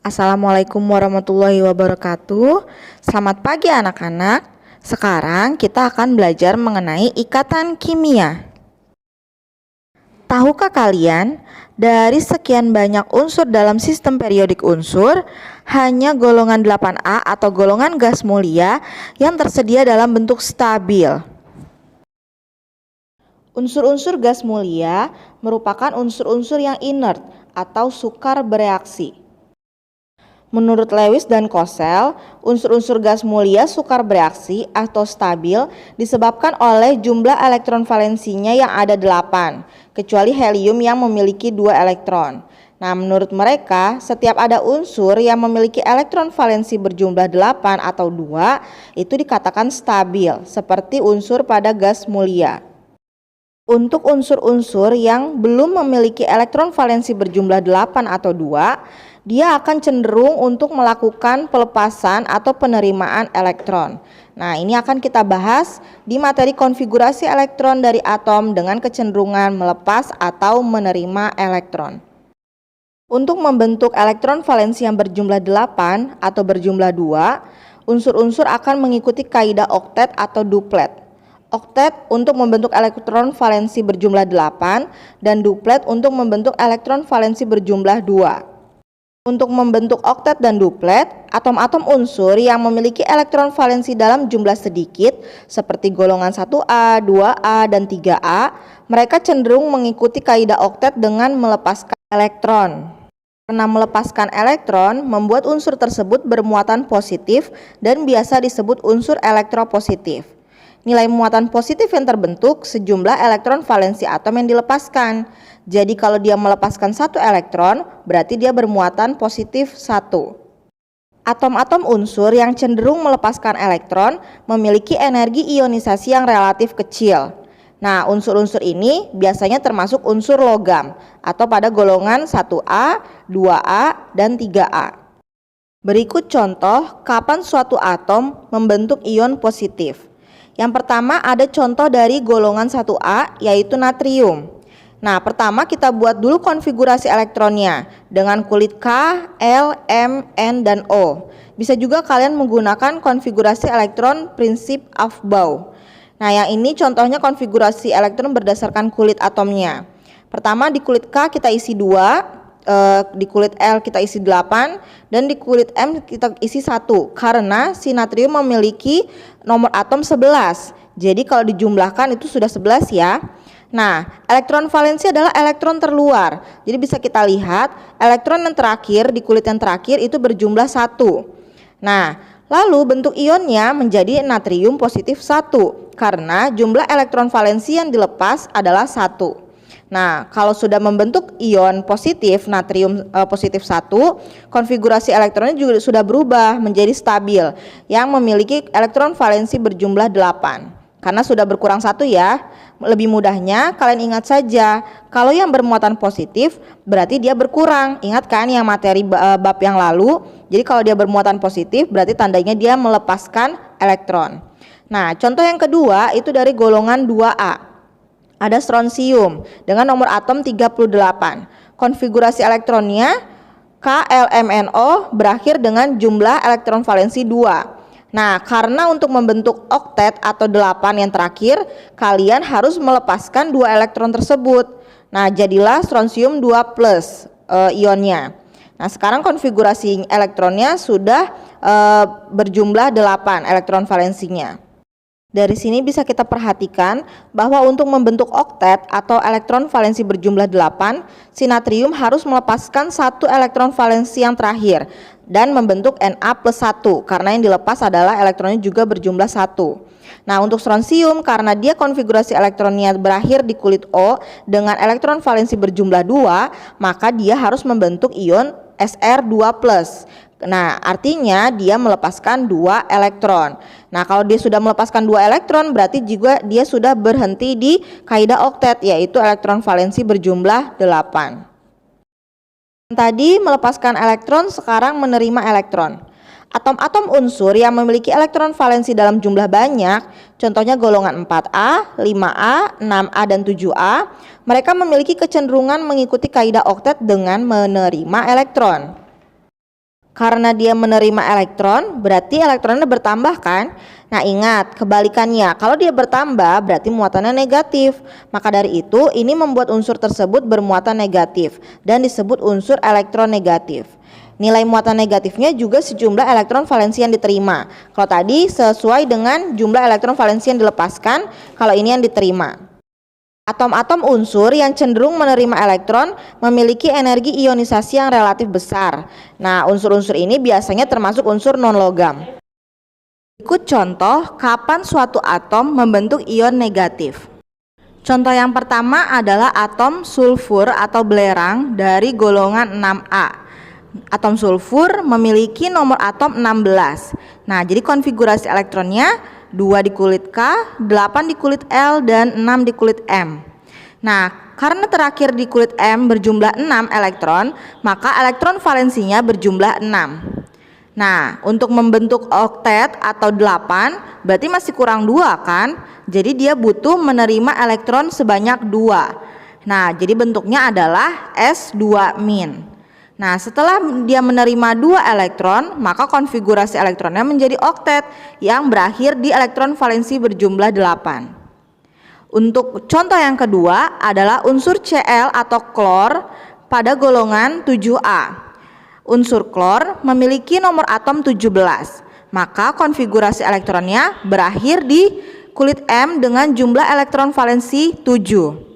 Assalamualaikum warahmatullahi wabarakatuh. Selamat pagi anak-anak. Sekarang kita akan belajar mengenai ikatan kimia. Tahukah kalian, dari sekian banyak unsur dalam sistem periodik unsur, hanya golongan 8A atau golongan gas mulia yang tersedia dalam bentuk stabil. Unsur-unsur gas mulia merupakan unsur-unsur yang inert atau sukar bereaksi. Menurut Lewis dan Kossel, unsur-unsur gas mulia sukar bereaksi atau stabil disebabkan oleh jumlah elektron valensinya yang ada 8, kecuali helium yang memiliki 2 elektron. Nah, menurut mereka, setiap ada unsur yang memiliki elektron valensi berjumlah 8 atau 2, itu dikatakan stabil, seperti unsur pada gas mulia. Untuk unsur-unsur yang belum memiliki elektron valensi berjumlah 8 atau 2, dia akan cenderung untuk melakukan pelepasan atau penerimaan elektron. Nah, ini akan kita bahas di materi konfigurasi elektron dari atom dengan kecenderungan melepas atau menerima elektron. Untuk membentuk elektron valensi yang berjumlah 8 atau berjumlah 2, unsur-unsur akan mengikuti kaidah oktet atau duplet. Oktet untuk membentuk elektron valensi berjumlah 8 dan duplet untuk membentuk elektron valensi berjumlah 2. Untuk membentuk oktet dan duplet, atom-atom unsur yang memiliki elektron valensi dalam jumlah sedikit seperti golongan 1A, 2A, dan 3A, mereka cenderung mengikuti kaidah oktet dengan melepaskan elektron. Karena melepaskan elektron membuat unsur tersebut bermuatan positif dan biasa disebut unsur elektropositif. Nilai muatan positif yang terbentuk sejumlah elektron valensi atom yang dilepaskan. Jadi kalau dia melepaskan 1 elektron, berarti dia bermuatan positif 1. Atom-atom unsur yang cenderung melepaskan elektron memiliki energi ionisasi yang relatif kecil. Nah, unsur-unsur ini biasanya termasuk unsur logam atau pada golongan 1A, 2A, dan 3A. Berikut contoh kapan suatu atom membentuk ion positif. Yang pertama ada contoh dari golongan 1A, yaitu natrium. Nah, pertama kita buat dulu konfigurasi elektronnya dengan kulit K, L, M, N, dan O. Bisa juga kalian menggunakan konfigurasi elektron prinsip Aufbau. Nah, yang ini contohnya konfigurasi elektron berdasarkan kulit atomnya. Pertama di kulit K kita isi 2, di kulit L kita isi 8, dan di kulit M kita isi 1, karena si natrium memiliki nomor atom 11. Jadi kalau dijumlahkan itu sudah 11 ya. Nah, elektron valensi adalah elektron terluar. Jadi bisa kita lihat elektron yang terakhir di kulit yang terakhir itu berjumlah 1. Nah, lalu bentuk ionnya menjadi natrium positif 1 karena jumlah elektron valensi yang dilepas adalah 1. Nah, kalau sudah membentuk ion positif natrium positif 1, konfigurasi elektronnya juga sudah berubah menjadi stabil yang memiliki elektron valensi berjumlah 8. Karena sudah berkurang 1 ya. Lebih mudahnya kalian ingat saja, kalau yang bermuatan positif berarti dia berkurang. Ingat kan yang materi bab yang lalu? Jadi kalau dia bermuatan positif berarti tandanya dia melepaskan elektron. Nah, contoh yang kedua itu dari golongan 2A. Ada strontium dengan nomor atom 38. Konfigurasi elektronnya KLMNO berakhir dengan jumlah elektron valensi 2. Nah, karena untuk membentuk oktet atau 8 yang terakhir, kalian harus melepaskan 2 elektron tersebut. Nah, jadilah strontium 2+ ionnya. Nah, sekarang konfigurasi elektronnya sudah berjumlah 8 elektron valensinya. Dari sini bisa kita perhatikan bahwa untuk membentuk oktet atau elektron valensi berjumlah 8, si natrium harus melepaskan 1 elektron valensi yang terakhir dan membentuk Na+1 karena yang dilepas adalah elektronnya juga berjumlah 1. Nah, untuk strontium karena dia konfigurasi elektronnya berakhir di kulit O dengan elektron valensi berjumlah 2, maka dia harus membentuk ion Sr2+. Nah, artinya dia melepaskan 2 elektron. Nah, kalau dia sudah melepaskan 2 elektron berarti juga dia sudah berhenti di kaidah oktet, yaitu elektron valensi berjumlah 8. Tadi melepaskan elektron, sekarang menerima elektron. Atom-atom unsur yang memiliki elektron valensi dalam jumlah banyak, contohnya golongan 4A, 5A, 6A, dan 7A, mereka memiliki kecenderungan mengikuti kaidah oktet dengan menerima elektron. Karena dia menerima elektron, berarti elektronnya bertambah kan? Nah ingat, kebalikannya, kalau dia bertambah berarti muatannya negatif. Maka dari itu, ini membuat unsur tersebut bermuatan negatif dan disebut unsur elektronegatif. Nilai muatan negatifnya juga sejumlah elektron valensi yang diterima. Kalau tadi sesuai dengan jumlah elektron valensi yang dilepaskan, kalau ini yang diterima. Atom-atom unsur yang cenderung menerima elektron memiliki energi ionisasi yang relatif besar. Nah, unsur-unsur ini biasanya termasuk unsur non-logam. Berikut contoh kapan suatu atom membentuk ion negatif. Contoh yang pertama adalah atom sulfur atau belerang dari golongan 6A. Atom sulfur memiliki nomor atom 16. Nah, jadi konfigurasi elektronnya 2 di kulit K, 8 di kulit L, dan 6 di kulit M. Nah, karena terakhir di kulit M berjumlah 6 elektron, maka elektron valensinya berjumlah 6. Nah, untuk membentuk oktet atau 8, berarti masih kurang 2 kan? Jadi dia butuh menerima elektron sebanyak 2. Nah, jadi bentuknya adalah S2-. Nah, setelah dia menerima 2 elektron, maka konfigurasi elektronnya menjadi oktet yang berakhir di elektron valensi berjumlah 8. Untuk contoh yang kedua adalah unsur Cl atau klor pada golongan 7A. Unsur klor memiliki nomor atom 17, maka konfigurasi elektronnya berakhir di kulit M dengan jumlah elektron valensi 7.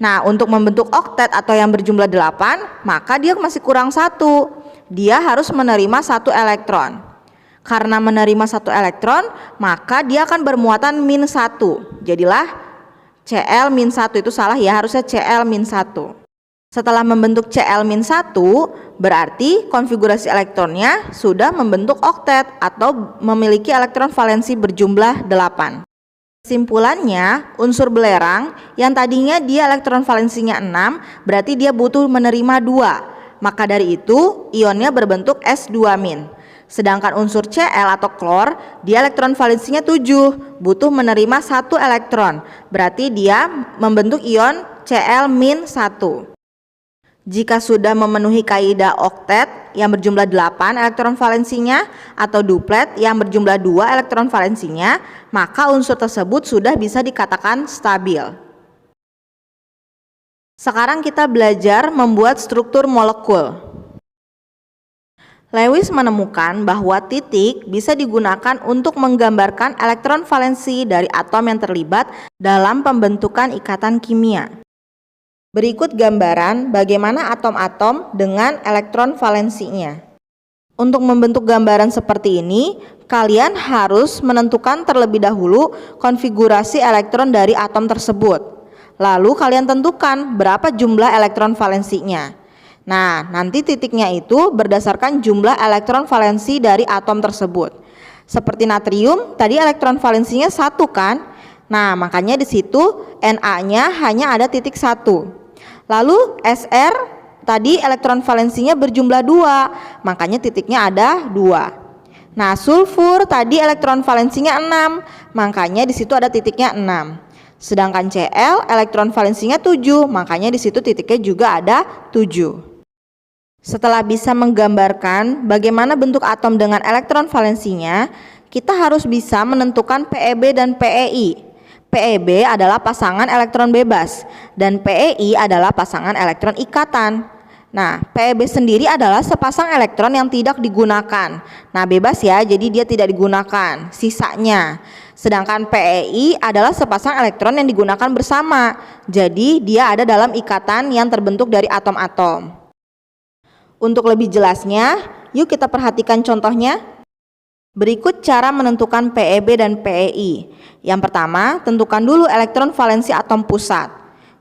Nah, untuk membentuk oktet atau yang berjumlah 8, maka dia masih kurang 1. Dia harus menerima 1 elektron. Karena menerima 1 elektron, maka dia akan bermuatan -1. Jadilah Cl-1, itu salah ya, harusnya Cl-1. Setelah membentuk Cl-1, berarti konfigurasi elektronnya sudah membentuk oktet atau memiliki elektron valensi berjumlah 8. Kesimpulannya, unsur belerang yang tadinya dia elektron valensinya 6, berarti dia butuh menerima 2. Maka dari itu, ionnya berbentuk S2-. Sedangkan unsur Cl atau klor, dia elektron valensinya 7, butuh menerima 1 elektron. Berarti dia membentuk ion Cl-1. Jika sudah memenuhi kaidah oktet yang berjumlah 8 elektron valensinya atau duplet yang berjumlah 2 elektron valensinya, maka unsur tersebut sudah bisa dikatakan stabil. Sekarang kita belajar membuat struktur molekul. Lewis menemukan bahwa titik bisa digunakan untuk menggambarkan elektron valensi dari atom yang terlibat dalam pembentukan ikatan kimia. Berikut gambaran bagaimana atom-atom dengan elektron valensinya. Untuk membentuk gambaran seperti ini, kalian harus menentukan terlebih dahulu konfigurasi elektron dari atom tersebut. Lalu kalian tentukan berapa jumlah elektron valensinya. Nah, nanti titiknya itu berdasarkan jumlah elektron valensi dari atom tersebut. Seperti natrium, tadi elektron valensinya 1 kan? Nah, makanya di situ Na-nya hanya ada titik 1. Lalu Sr tadi elektron valensinya berjumlah 2, makanya titiknya ada 2. Nah, sulfur tadi elektron valensinya 6, makanya di situ ada titiknya 6. Sedangkan Cl elektron valensinya 7, makanya di situ titiknya juga ada 7. Setelah bisa menggambarkan bagaimana bentuk atom dengan elektron valensinya, kita harus bisa menentukan PeB dan PeI. PeB adalah pasangan elektron bebas dan PeI adalah pasangan elektron ikatan. Nah, PeB sendiri adalah sepasang elektron yang tidak digunakan. Nah, bebas ya, jadi dia tidak digunakan, sisanya. Sedangkan PeI adalah sepasang elektron yang digunakan bersama. Jadi, dia ada dalam ikatan yang terbentuk dari atom-atom. Untuk lebih jelasnya, yuk kita perhatikan contohnya. Berikut cara menentukan PeB dan PeI. Yang pertama, tentukan dulu elektron valensi atom pusat.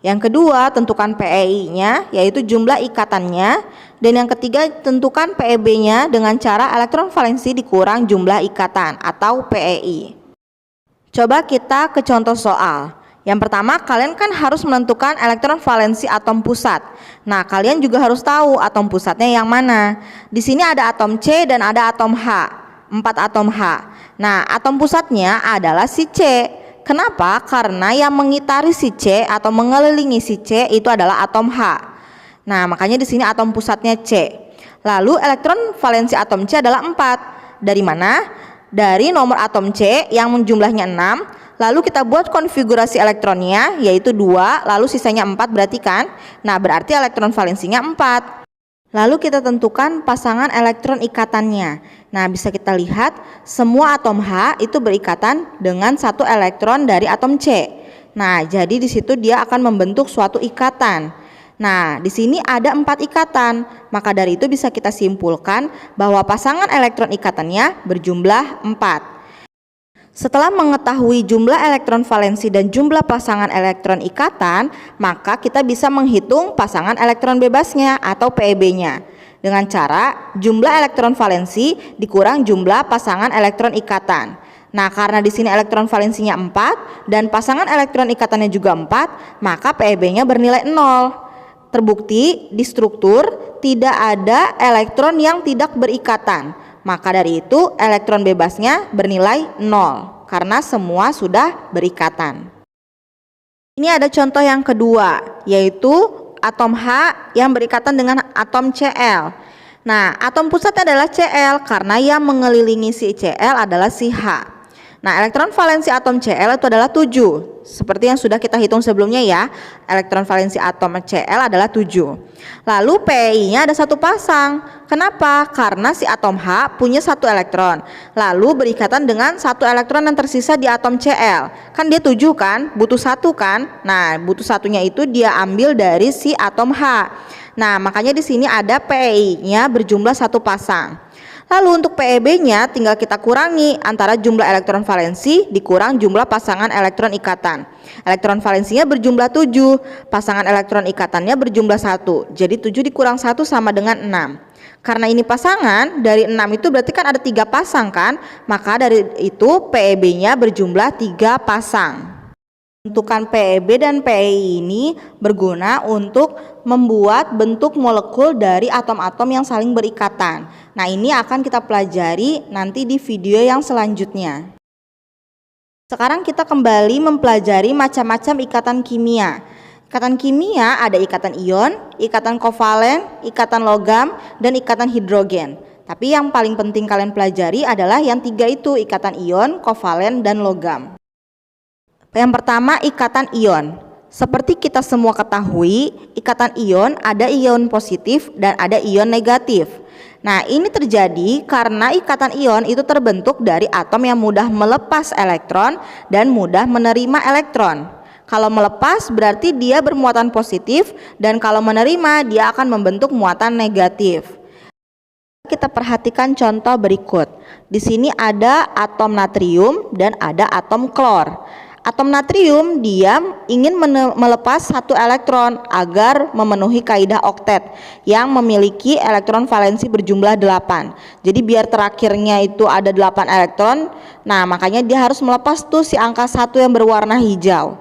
Yang kedua, tentukan PeI-nya, yaitu jumlah ikatannya. Dan yang ketiga, tentukan PeB-nya dengan cara elektron valensi dikurang jumlah ikatan atau PeI. Coba kita ke contoh soal. Yang pertama, kalian kan harus menentukan elektron valensi atom pusat. Nah, kalian juga harus tahu atom pusatnya yang mana. Di sini ada atom C dan ada atom H. 4 atom H. Nah, atom pusatnya adalah si C. Kenapa? Karena yang mengitari si C atau mengelilingi si C itu adalah atom H. Nah, makanya di sini atom pusatnya C. Lalu elektron valensi atom C adalah 4. Dari mana? Dari nomor atom C yang jumlahnya 6. Lalu kita buat konfigurasi elektronnya yaitu 2, lalu sisanya 4 berarti kan? Nah, berarti elektron valensinya 4. Lalu kita tentukan pasangan elektron ikatannya. Nah, bisa kita lihat semua atom H itu berikatan dengan satu elektron dari atom C. Nah, jadi di situ dia akan membentuk suatu ikatan. Nah, di sini ada 4 ikatan. Maka dari itu bisa kita simpulkan bahwa pasangan elektron ikatannya berjumlah 4. Setelah mengetahui jumlah elektron valensi dan jumlah pasangan elektron ikatan, maka kita bisa menghitung pasangan elektron bebasnya atau PeB-nya dengan cara jumlah elektron valensi dikurang jumlah pasangan elektron ikatan. Nah, karena di sini elektron valensinya 4 dan pasangan elektron ikatannya juga 4, maka PeB-nya bernilai 0. Terbukti di struktur tidak ada elektron yang tidak berikatan. Maka dari itu elektron bebasnya bernilai 0 karena semua sudah berikatan. Ini ada contoh yang kedua, yaitu atom H yang berikatan dengan atom Cl. Nah, atom pusatnya adalah Cl karena yang mengelilingi si Cl adalah si H. Nah, elektron valensi atom Cl itu adalah 7. Seperti yang sudah kita hitung sebelumnya ya. Elektron valensi atom Cl adalah 7. Lalu Pi-nya ada satu pasang. Kenapa? Karena si atom H punya satu elektron. Lalu berikatan dengan satu elektron yang tersisa di atom Cl. Kan dia 7 kan? Butuh satu kan? Nah, butuh satunya itu dia ambil dari si atom H. Nah, makanya di sini ada Pi-nya berjumlah satu pasang. Lalu untuk PeB-nya tinggal kita kurangi antara jumlah elektron valensi dikurang jumlah pasangan elektron ikatan. Elektron valensinya berjumlah 7, pasangan elektron ikatannya berjumlah 1. Jadi 7 dikurang 1 sama dengan 6. Karena ini pasangan, dari 6 itu berarti kan ada 3 pasang kan? Maka dari itu PeB-nya berjumlah 3 pasang. Bentukan PeB dan Pi ini berguna untuk membuat bentuk molekul dari atom-atom yang saling berikatan. Nah, ini akan kita pelajari nanti di video yang selanjutnya. Sekarang kita kembali mempelajari macam-macam ikatan kimia. Ikatan kimia ada ikatan ion, ikatan kovalen, ikatan logam, dan ikatan hidrogen. Tapi yang paling penting kalian pelajari adalah yang 3 itu, ikatan ion, kovalen, dan logam. Yang pertama, ikatan ion. Seperti kita semua ketahui, ikatan ion ada ion positif dan ada ion negatif. Nah, ini terjadi karena ikatan ion itu terbentuk dari atom yang mudah melepas elektron dan mudah menerima elektron. Kalau melepas berarti dia bermuatan positif, dan kalau menerima dia akan membentuk muatan negatif. Kita perhatikan contoh berikut. Di sini ada atom natrium dan ada atom klor. Atom natrium dia ingin melepas satu elektron agar memenuhi kaidah oktet yang memiliki elektron valensi berjumlah 8. Jadi biar terakhirnya itu ada 8 elektron, nah makanya dia harus melepas tuh si angka 1 yang berwarna hijau.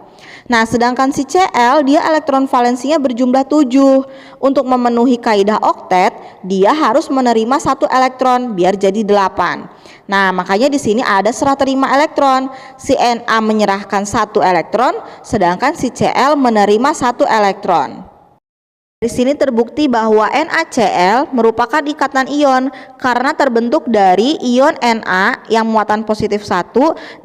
Nah, sedangkan si Cl dia elektron valensinya berjumlah 7. Untuk memenuhi kaidah oktet, dia harus menerima satu elektron biar jadi 8. Nah, makanya di sini ada serah terima elektron. Si Na menyerahkan satu elektron, sedangkan si Cl menerima satu elektron. Di sini terbukti bahwa NaCl merupakan ikatan ion karena terbentuk dari ion Na yang muatan positif 1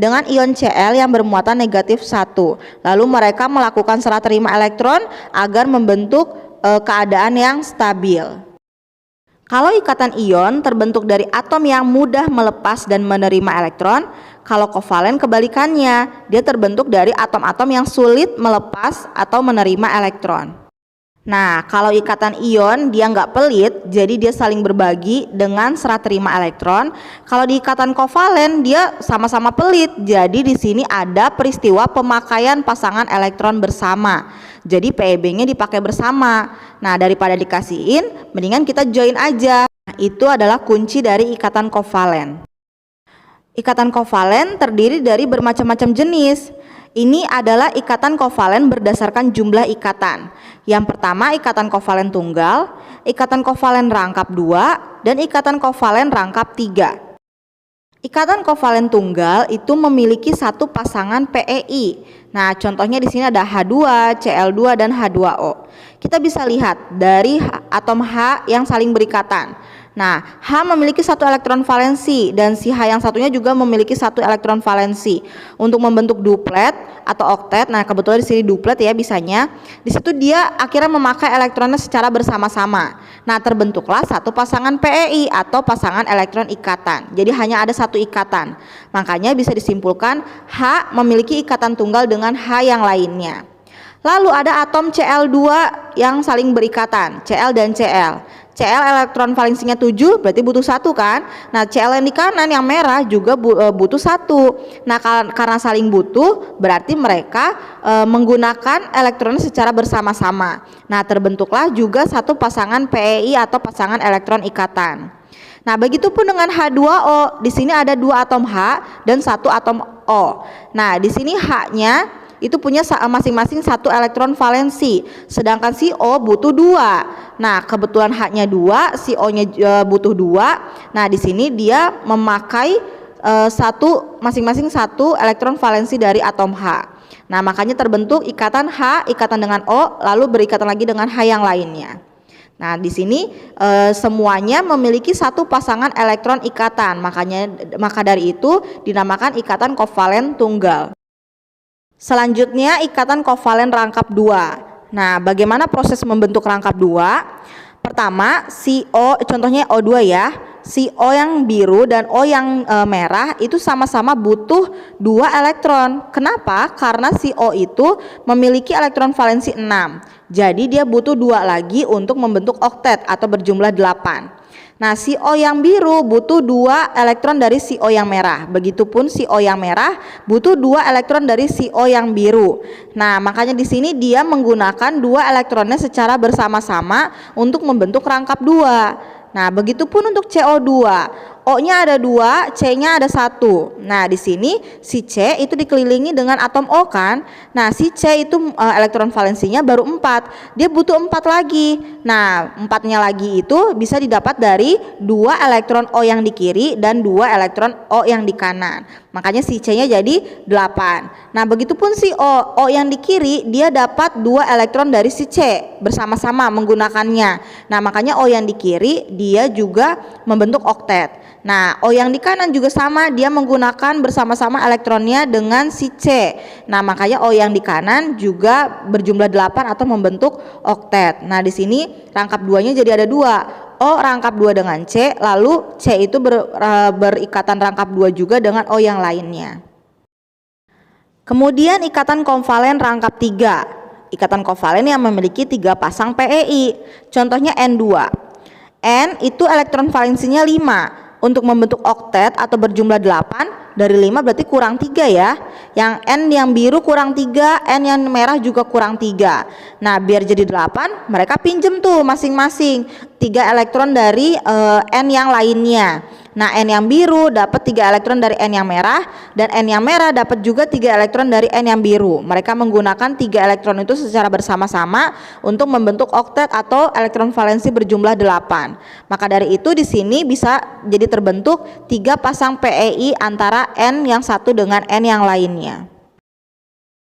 dengan ion Cl yang bermuatan negatif 1. Lalu mereka melakukan serah terima elektron agar membentuk keadaan yang stabil. Kalau ikatan ion terbentuk dari atom yang mudah melepas dan menerima elektron, kalau kovalen kebalikannya, dia terbentuk dari atom-atom yang sulit melepas atau menerima elektron. Nah, kalau ikatan ion dia nggak pelit, jadi dia saling berbagi dengan serah terima elektron. Kalau di ikatan kovalen dia sama-sama pelit, jadi di sini ada peristiwa pemakaian pasangan elektron bersama. Jadi PeB-nya dipakai bersama. Nah, daripada dikasihin, mendingan kita join aja. Nah, itu adalah kunci dari ikatan kovalen. Ikatan kovalen terdiri dari bermacam-macam jenis. Ini adalah ikatan kovalen berdasarkan jumlah ikatan. Yang pertama ikatan kovalen tunggal, ikatan kovalen rangkap 2, dan ikatan kovalen rangkap 3. Ikatan kovalen tunggal itu memiliki satu pasangan PeI. Nah, contohnya di sini ada H2, Cl2 dan H2O. Kita bisa lihat dari atom H yang saling berikatan. Nah, H memiliki satu elektron valensi dan si H yang satunya juga memiliki satu elektron valensi. Untuk membentuk duplet atau oktet, nah kebetulan di sini duplet ya bisanya. Di situ dia akhirnya memakai elektronnya secara bersama-sama. Nah, terbentuklah satu pasangan PeI atau pasangan elektron ikatan. Jadi hanya ada satu ikatan. Makanya bisa disimpulkan H memiliki ikatan tunggal dengan H yang lainnya. Lalu ada atom Cl2 yang saling berikatan, Cl dan Cl. Cl elektron valensinya 7, berarti butuh 1 kan. Nah, Cl yang di kanan yang merah juga butuh 1. Nah, karena saling butuh, berarti mereka menggunakan elektronnya secara bersama-sama. Nah, terbentuklah juga satu pasangan PeI atau pasangan elektron ikatan. Nah, begitupun dengan H2O. Di sini ada 2 atom H dan 1 atom O. Nah, di sini H-nya itu punya masing-masing satu elektron valensi, sedangkan si O butuh 2. Nah, kebetulan H-nya 2, si O-nya butuh 2. Nah, di sini dia memakai masing-masing satu elektron valensi dari atom H. Nah, makanya terbentuk ikatan H, ikatan dengan O, lalu berikatan lagi dengan H yang lainnya. Nah, di sini semuanya memiliki satu pasangan elektron ikatan, maka dari itu dinamakan ikatan kovalen tunggal. Selanjutnya ikatan kovalen rangkap 2. Nah, bagaimana proses membentuk rangkap 2? Pertama, si O, contohnya O2 ya. Si O yang biru dan O yang merah itu sama-sama butuh 2 elektron. Kenapa? Karena si O itu memiliki elektron valensi 6. Jadi dia butuh 2 lagi untuk membentuk oktet atau berjumlah 8. Nah, si O yang biru butuh 2 elektron dari si O yang merah. Begitupun si O yang merah butuh 2 elektron dari si O yang biru. Nah, makanya di sini dia menggunakan 2 elektronnya secara bersama-sama untuk membentuk rangkap 2. Nah, begitupun untuk CO2. O-nya ada 2, C-nya ada 1. Nah, di sini si C itu dikelilingi dengan atom O kan. Nah, si C itu elektron valensinya baru 4. Dia butuh 4 lagi. Nah, 4-nya lagi itu bisa didapat dari 2 elektron O yang di kiri dan 2 elektron O yang di kanan. Makanya si C-nya jadi 8. Nah, begitupun si O. O yang di kiri dia dapat 2 elektron dari si C bersama-sama menggunakannya. Nah, makanya O yang di kiri dia juga membentuk oktet. Nah, O yang di kanan juga sama, dia menggunakan bersama-sama elektronnya dengan si C. Nah, makanya O yang di kanan juga berjumlah 8 atau membentuk oktet. Nah, di sini rangkap 2-nya jadi ada 2. O rangkap 2 dengan C, lalu C itu berikatan rangkap 2 juga dengan O yang lainnya. Kemudian ikatan kovalen rangkap 3. Ikatan kovalen yang memiliki 3 pasang PeI. Contohnya N2. N itu elektron valensinya 5. Untuk membentuk oktet atau berjumlah 8, dari 5 berarti kurang 3 ya. Yang N yang biru kurang 3, N yang merah juga kurang 3. Nah, biar jadi 8, mereka pinjem tuh masing-masing 3 elektron dari N yang lainnya. Nah, N yang biru dapat 3 elektron dari N yang merah, dan N yang merah dapat juga 3 elektron dari N yang biru. Mereka menggunakan 3 elektron itu secara bersama-sama untuk membentuk oktet atau elektron valensi berjumlah 8. Maka dari itu di sini bisa jadi terbentuk 3 pasang PeI antara N yang satu dengan N yang lainnya.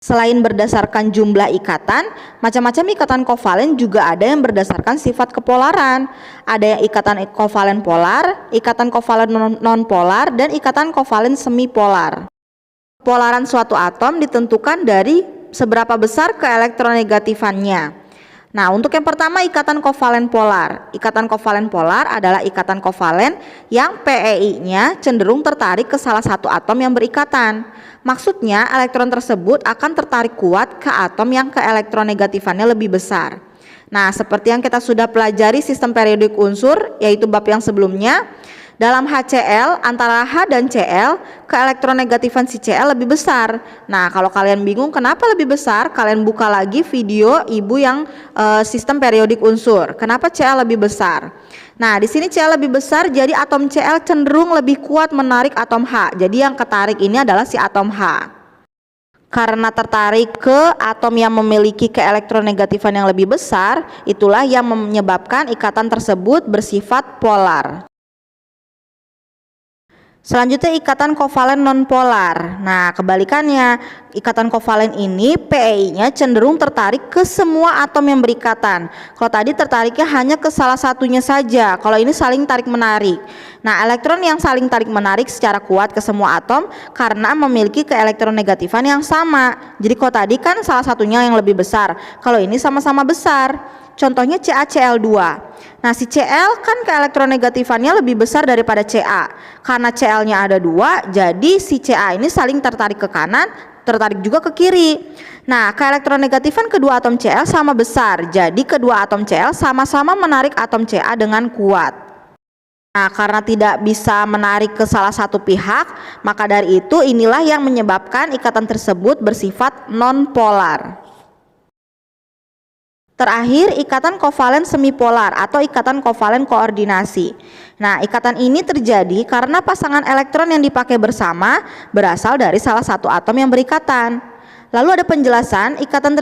Selain berdasarkan jumlah ikatan, macam-macam ikatan kovalen juga ada yang berdasarkan sifat kepolaran. Ada yang ikatan kovalen polar, ikatan kovalen non-polar, dan ikatan kovalen semipolar. Kepolaran suatu atom ditentukan dari seberapa besar keelektronegatifannya. Nah, untuk yang pertama ikatan kovalen polar. Ikatan kovalen polar adalah ikatan kovalen yang PeI-nya cenderung tertarik ke salah satu atom yang berikatan. Maksudnya elektron tersebut akan tertarik kuat ke atom yang keelektronegatifannya lebih besar. Nah, seperti yang kita sudah pelajari sistem periodik unsur, yaitu bab yang sebelumnya, dalam HCl antara H dan Cl, keelektronegatifan si Cl lebih besar. Nah, kalau kalian bingung kenapa lebih besar, kalian buka lagi video ibu yang sistem periodik unsur. Kenapa Cl lebih besar? Nah, di sini Cl lebih besar, jadi atom Cl cenderung lebih kuat menarik atom H. Jadi yang ketarik ini adalah si atom H. Karena tertarik ke atom yang memiliki keelektronegatifan yang lebih besar, itulah yang menyebabkan ikatan tersebut bersifat polar. Selanjutnya ikatan kovalen nonpolar. Nah, kebalikannya, ikatan kovalen ini PEI-nya cenderung tertarik ke semua atom yang berikatan. Kalau tadi tertariknya hanya ke salah satunya saja, kalau ini saling tarik menarik. Nah, elektron yang saling tarik menarik secara kuat ke semua atom karena memiliki keelektronegatifan yang sama. Jadi kalau tadi kan salah satunya yang lebih besar, kalau ini sama-sama besar. Contohnya CaCl2. Nah, si Cl kan keelektronegatifannya lebih besar daripada Ca. Karena Cl-nya ada 2, jadi si Ca ini saling tertarik ke kanan, tertarik juga ke kiri. Nah, keelektronegatifan kedua atom Cl sama besar, jadi kedua atom Cl sama-sama menarik atom Ca dengan kuat. Nah, karena tidak bisa menarik ke salah satu pihak, maka dari itu inilah yang menyebabkan ikatan tersebut bersifat nonpolar. Terakhir, ikatan kovalen semipolar atau ikatan kovalen koordinasi. Nah, ikatan ini terjadi karena pasangan elektron yang dipakai bersama berasal dari salah satu atom yang berikatan. Lalu ada penjelasan, ikatan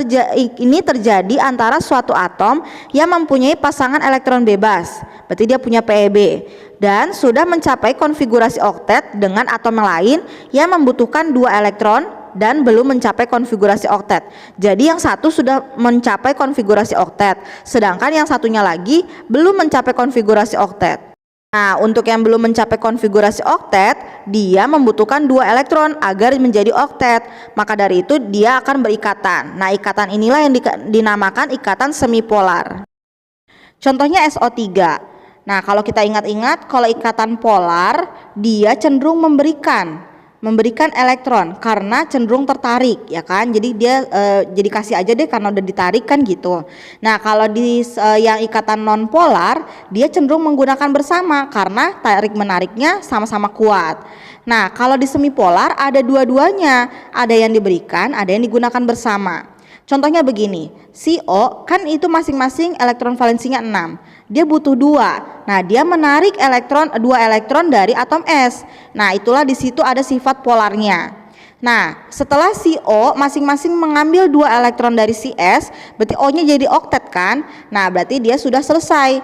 ini terjadi antara suatu atom yang mempunyai pasangan elektron bebas, berarti dia punya PeB, dan sudah mencapai konfigurasi oktet dengan atom yang lain yang membutuhkan 2 elektron dan belum mencapai konfigurasi oktet. Jadi yang satu sudah mencapai konfigurasi oktet, sedangkan yang satunya lagi belum mencapai konfigurasi oktet. Nah, untuk yang belum mencapai konfigurasi oktet, dia membutuhkan 2 elektron agar menjadi oktet. Maka dari itu dia akan berikatan. Nah, ikatan inilah yang dinamakan ikatan semipolar. Contohnya SO3. Nah, kalau kita ingat-ingat, kalau ikatan polar dia cenderung memberikan elektron karena cenderung tertarik, ya kan. Jadi dia jadi kasih aja deh karena udah ditarik kan gitu. Nah, kalau di yang ikatan nonpolar dia cenderung menggunakan bersama karena tarik menariknya sama-sama kuat. Nah, kalau di semipolar ada dua-duanya, ada yang diberikan, ada yang digunakan bersama. Contohnya begini, CO kan itu masing-masing elektron valensinya 6, dia butuh 2. Nah, dia menarik 2 elektron dari atom S. Nah, itulah di situ ada sifat polarnya. Nah, setelah CO masing-masing mengambil 2 elektron dari si S, berarti O-nya jadi oktet kan. Nah, berarti dia sudah selesai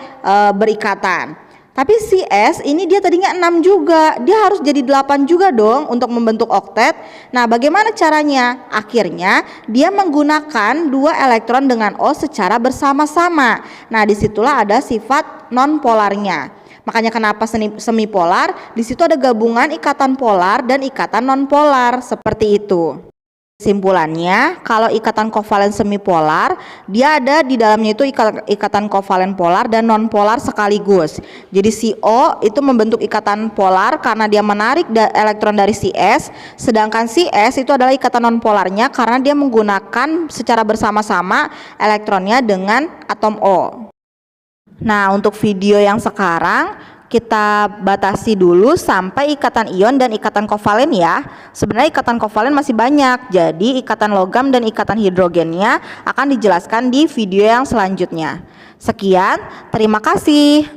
berikatan. Tapi si S ini dia tadinya 6 juga, dia harus jadi 8 juga dong untuk membentuk oktet. Nah, bagaimana caranya? Akhirnya dia menggunakan 2 elektron dengan O secara bersama-sama. Nah, disitulah ada sifat nonpolarnya. Makanya kenapa semipolar? Di situ ada gabungan ikatan polar dan ikatan nonpolar, seperti itu. Kesimpulannya, kalau ikatan kovalen semipolar, dia ada di dalamnya itu ikatan kovalen polar dan nonpolar sekaligus. Jadi CO itu membentuk ikatan polar karena dia menarik elektron dari si S, sedangkan si S itu adalah ikatan nonpolarnya karena dia menggunakan secara bersama-sama elektronnya dengan atom O. Nah, untuk video yang sekarang kita batasi dulu sampai ikatan ion dan ikatan kovalen ya. Sebenarnya ikatan kovalen masih banyak, jadi ikatan logam dan ikatan hidrogennya akan dijelaskan di video yang selanjutnya. Sekian, terima kasih.